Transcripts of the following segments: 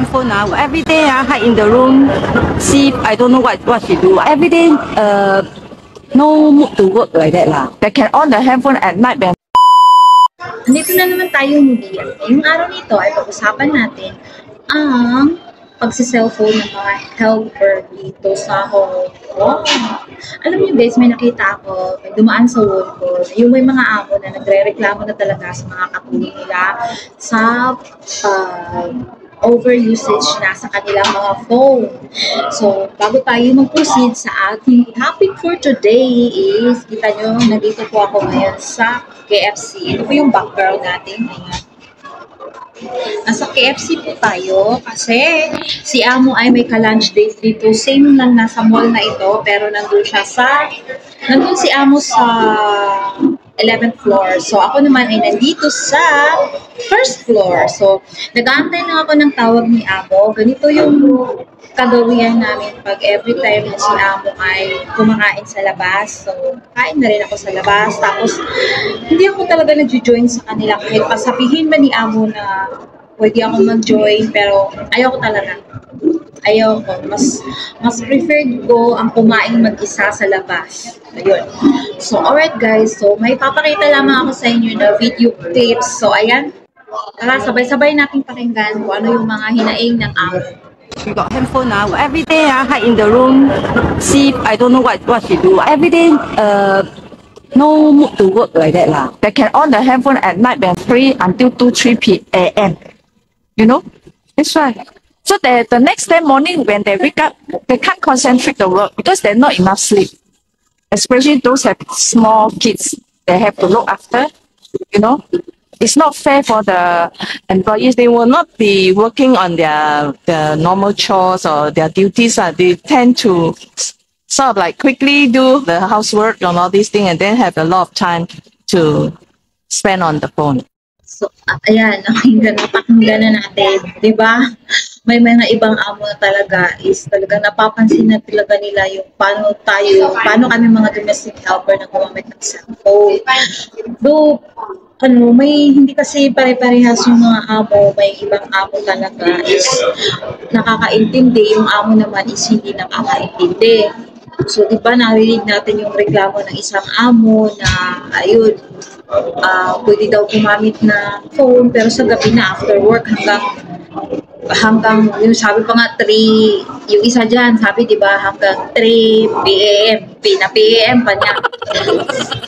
handphone now. Every day I hide in the room, see I don't know what she do. Every day no mood to work like that lah. They can on the handphone at night when. Nandito na naman tayo muli. Ngayong araw nito ay pag-usapan natin ang pagsi-cellphone ng mga helper dito sa Hong Kong. Alam niyo guys, may nakita ako, may dumaan sa wall ko, yung may mga amo na nagre-reklamo na talaga sa mga katulong nila sa over-usage na sa kanilang mga phone. So, bago tayo mag-proceed sa ating topic for today is, kita nyo, nandito po ako ngayon sa KFC. Ito po yung background natin. Ayan. Nasa KFC po tayo kasi si Amo ay may ka-lunch date dito. Same lang nasa mall na ito pero nandun si Amo sa 11th floor. So ako naman ay nandito sa first floor. So nag-aantay lang ako ng tawag ni Amo. Ganito yung kagawian namin pag every time na si Amo ay kumakain sa labas. So, kain na rin ako sa labas. Tapos, hindi ako talaga nag-join sa kanila. Kahit pasabihin ba ni Amo na pwede ako mag-join, pero ayoko talaga. Ayoko. Mas preferred ko ang kumain mag-isa sa labas. Ayun. So, alright guys. So, may papakita lamang ako sa inyo na video clips. So, ayan. Tara, sabay-sabay natin pakinggan kung ano yung mga hinaing ng Amo. We got handphone now. Every day I hide in the room, see I don't know what she do. Every day no mood to work like that lah. They can on the handphone at night when 3 until 2, 3 p.m. You know? That's right. So the next day morning when they wake up, they can't concentrate the work because there's not enough sleep. Especially those have small kids, they have to look after, you know. It's not fair for the employees. They will not be working on their normal chores or their duties. They tend to sort of like quickly do the housework and all these things and then have a lot of time to spend on the phone. So, ayan, napakinggan na natin. Diba? May mga ibang amo na talaga is talaga napapansin na talaga nila yung paano kami mga domestic helper na gumamit ng cellphone. Though, may hindi kasi pare-parehas yung mga amo, may ibang amo talaga is nakakaintindi, yung amo naman is hindi nakakaintindi. So, di ba, narinig natin yung reklamo ng isang amo na, ayun, pwede daw gumamit na phone, pero sa gabi na, after work, hanggang yung sabi pa nga 3, yung isa dyan, sabi, di ba, hanggang 3 p.m. PM pa niya.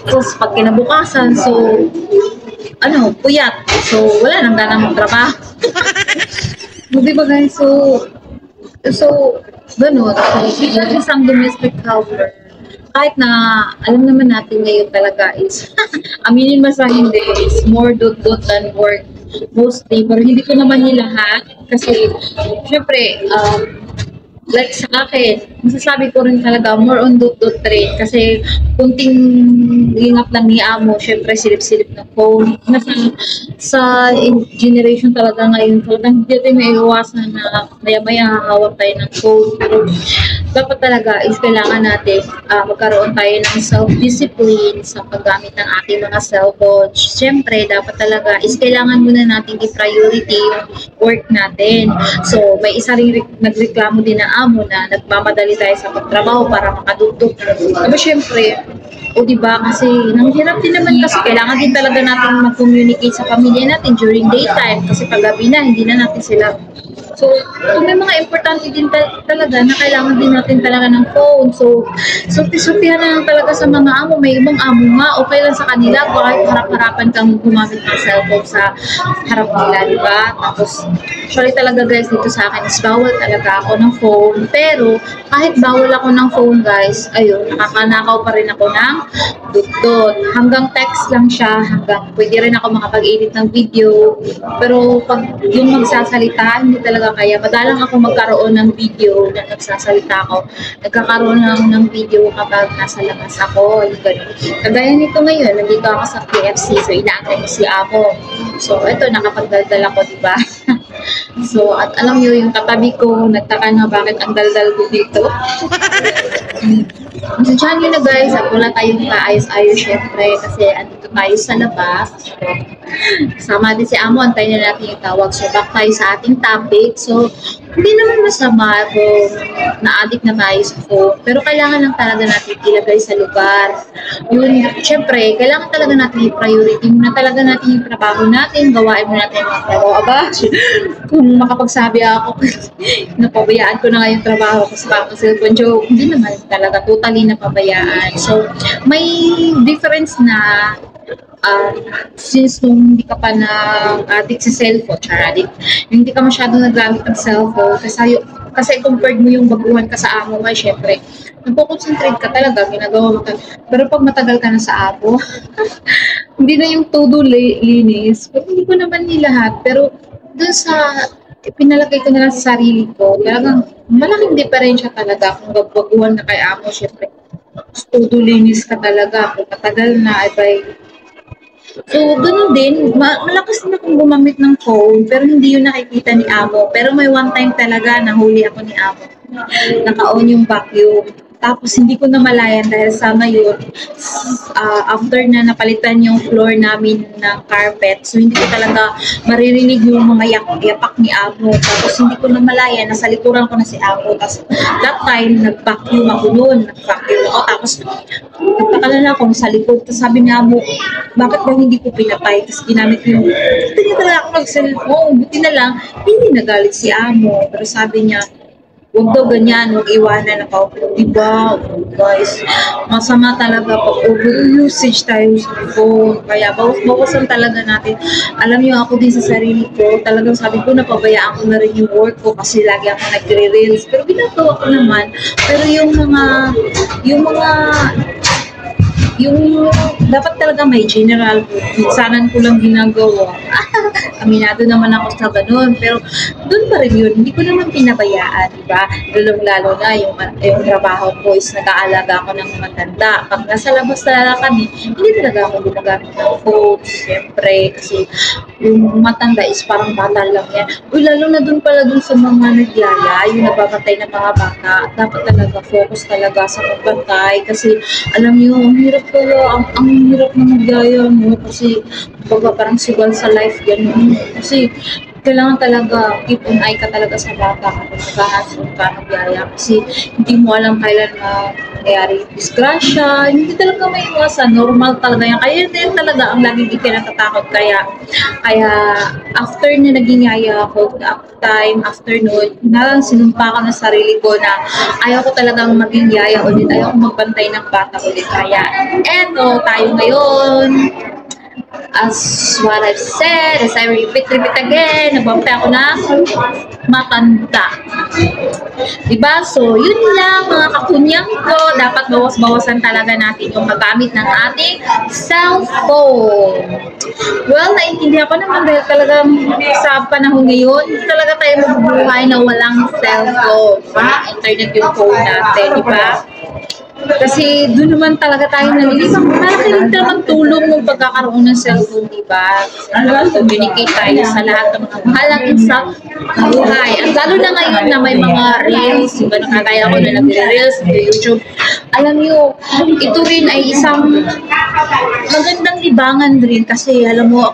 Tapos, pag kinabukasan, so, puyat. So, wala nang ganang magtrabaho. Di ba guys? So, gano'n. So, isang domestic helper, kahit na alam naman natin ngayon talaga is, aminin mo sa hindi, is more dot than work. Mostly, pero hindi ko naman nilahat. Kasi, syempre, like sa akin, masasabi ko rin talaga more on dot rin. Kasi, kunting ingap lang ni Amo, syempre silip-silip ng phone. Sa generation talaga ngayon, talagang hindi natin may iwasan na maya-maya hahawak tayo ng phone. Pero, dapat talaga is kailangan natin magkaroon tayo ng self-discipline sa paggamit ng ating mga cellphone. Siyempre, dapat talaga is kailangan muna natin i-priority yung work natin. So, may isa rin nagreklamo din na amo na nagmamadali tayo sa pagtrabaho para makadugtog. Pero siyempre, diba, kasi nanghirap din naman kasi kailangan din talaga natin mag-communicate sa pamilya natin during daytime kasi pag gabi na, hindi na natin sila. So, kung may mga importante din talaga na kailangan din natin talaga ng phone. So, sulti-sultihan na lang talaga sa mga amo. May ibang amo nga, okay lang sa kanila kahit harap-harapan kang gumamit ng cellphone sa harap nila, di ba? Tapos, sorry talaga guys, dito sa akin is bawal talaga ako ng phone. Pero, kahit bawal ako ng phone guys, ayun, nakakanakaw pa rin ako ng dot. Hanggang text lang siya, hanggang pwede rin ako makapag-edit ng video. Pero, pag yung magsasalita, hindi talaga kaya. Madalang ako magkaroon ng video na nagsasalita ako. Nagkakaroon lang ng video kapag nasa labas ako. Yung ganun. Kagaya nito ngayon, nandito ako sa KFC. So, inaantay ko si Amo. So, ito, nakapagdaldal ako, diba? So, at alam nyo, yung katabi ko, nagtaka na bakit ang daldal ko dito. So, dyan yun na guys, at wala tayong kaayos-ayos syempre kasi andito tayo sa labas. So, Sama din si Amo, antayin na natin yung tawag. So, back tayo sa ating topic. So, hindi naman masama kung na-addict na tayo sa phone. Pero kailangan lang talaga natin ilagay sa lugar. Yun, syempre, kailangan talaga natin i-priority muna talaga natin yung trabaho natin, gawain muna natin yung mga trabaho. Aba, kung makapagsabi ako, napabayaan ko na nga yung trabaho ko sa cellphone joke. Hindi naman talaga totally napabayaan. So, may difference na since nung hindi ka pa na addict sa cellphone, hindi ka masyadong nagamit ng cellphone kasi compared mo yung baguhan ka sa amo mo, syempre, nagpo-concentrate ka talaga, ginagawa mo ka. Pero pag matagal ka na sa amo, hindi na yung todo linis. Pero hindi ko naman nilahat. Pero dun sa pinalagay ko na lang sa sarili ko, talagang malaking diferensya talaga kung baguhan na kay amo, syempre, todo linis ka talaga. Kung matagal na, so, ganoon din, malakas din akong gumamit ng phone, pero hindi yun nakikita ni Amo. Pero may one time talaga, nahuli ako ni Amo. Naka-on yung vacuum. Tapos, hindi ko namalayan dahil sama yun. After na napalitan yung floor namin ng carpet, so hindi ko talaga maririnig yung mga yapak ni Amo. Tapos, hindi ko namalayan, nasa likuran ko na si Amo. Tapos, that time, nag-vacuum ako noon. Nag-vacuum ako. Tapos, nagpakalala ako sa likod. Tapos, sabi ni Amo, bakit ba hindi ko pinapay? Tapos, ginamit ko yung, buti na talaga ako mag-cellphone. Buti na lang, hindi nagalit si Amo. Pero sabi niya, huwag daw ganyan, huwag iwanan ng paupo. Diba? Guys, masama talaga pag over-usage tayo sa phone. Kaya bawasan talaga natin. Alam niyo, ako din sa sarili ko, talagang sabi ko, napabayaan ko na rin yung work ko kasi lagi ako nagre-reels. Pero ginagawa ko naman. Pero yung dapat talaga may general, minsanan ko lang ginagawa. Aminado naman ako sa ganun, pero doon pa rin yun, hindi ko naman pinabayaan, diba? Lalo na yung trabaho ko is nag-aalaga ako ng matanda. Pag nasa labas talaga kami, hindi talaga ako gumagamit ng phone, siyempre, kasi yung matanda is parang bata lang yan. Lalo na doon pala dun sa mga nagyaya, yung nababantay ng mga bata, dapat talaga focus talaga sa pagbantay, kasi alam niyo, ang hirap pala, ang hirap na magyaya mo, kasi baga parang sugal sa life yan. Kasi kailangan talaga keep an eye ka talaga sa bata kung nag-hustle ka, nagyaya. Kasi hindi mo alam kailan nangyayari yung disgrasya. Hindi talaga may iwasan. Normal talaga yan. Kaya din talaga ang laging ikinatatakot. Kaya after na naging yaya ako, after noon, sinumpa ko na sarili ko na ayaw ko talagang maging yaya ulit. Ayaw ko magbantay ng bata ulit. Kaya eto, tayo ngayon. As what I've said, as I repeat again, nagbantay ako na matanda. Diba? So, yun lang mga kakunyang ko. Dapat bawas-bawasan talaga natin yung paggamit ng ating cellphone. Well, naiintindihan ko naman dahil talagang sa panahon ngayon, hindi talaga tayo mabubuhay na walang cellphone. Diba? Internet yung phone natin, diba? Kasi doon naman talaga tayo nalilibang. Malaki rin naman tulong ng pagkakaroon ng cellphone, diba? Communicate tayo sa lahat ng mga mahalagang sa buhay. At lalo na ngayon na may mga reels, diba, nakagaya ko na nagre-reels sa YouTube. Alam nyo, ito rin ay isang magandang libangan rin kasi alam mo,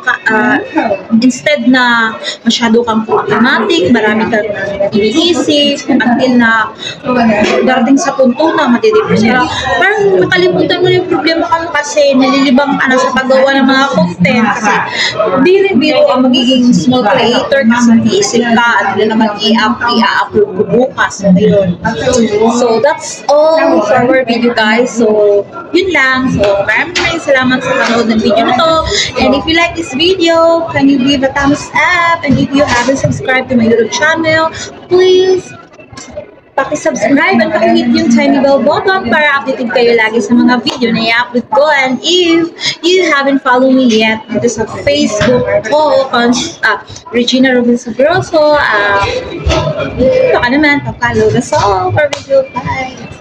instead na masyado kang problematic, marami kang iniisip, until na darating sa punto na matidepress ka. Parang makalimutan mo yung problema ka kasi nalilibang ka na sa paggawa ng mga content kasi di rin biro ang magiging small creator kasi iisip ka at na naman i-upload ko bukas. So that's all for our video guys. So yun lang. So maraming salamat sa panood ng video na to. And if you like this video, can you give a thumbs up? And if you haven't subscribed to my YouTube channel, please paki-subscribe at paki-hit yung tiny bell button para updated kayo lagi sa mga video na i-upload ko. And if you haven't followed me yet dito sa Facebook ko, Regina Robin Sabroso, baka naman, papalo. That's all for video. Bye!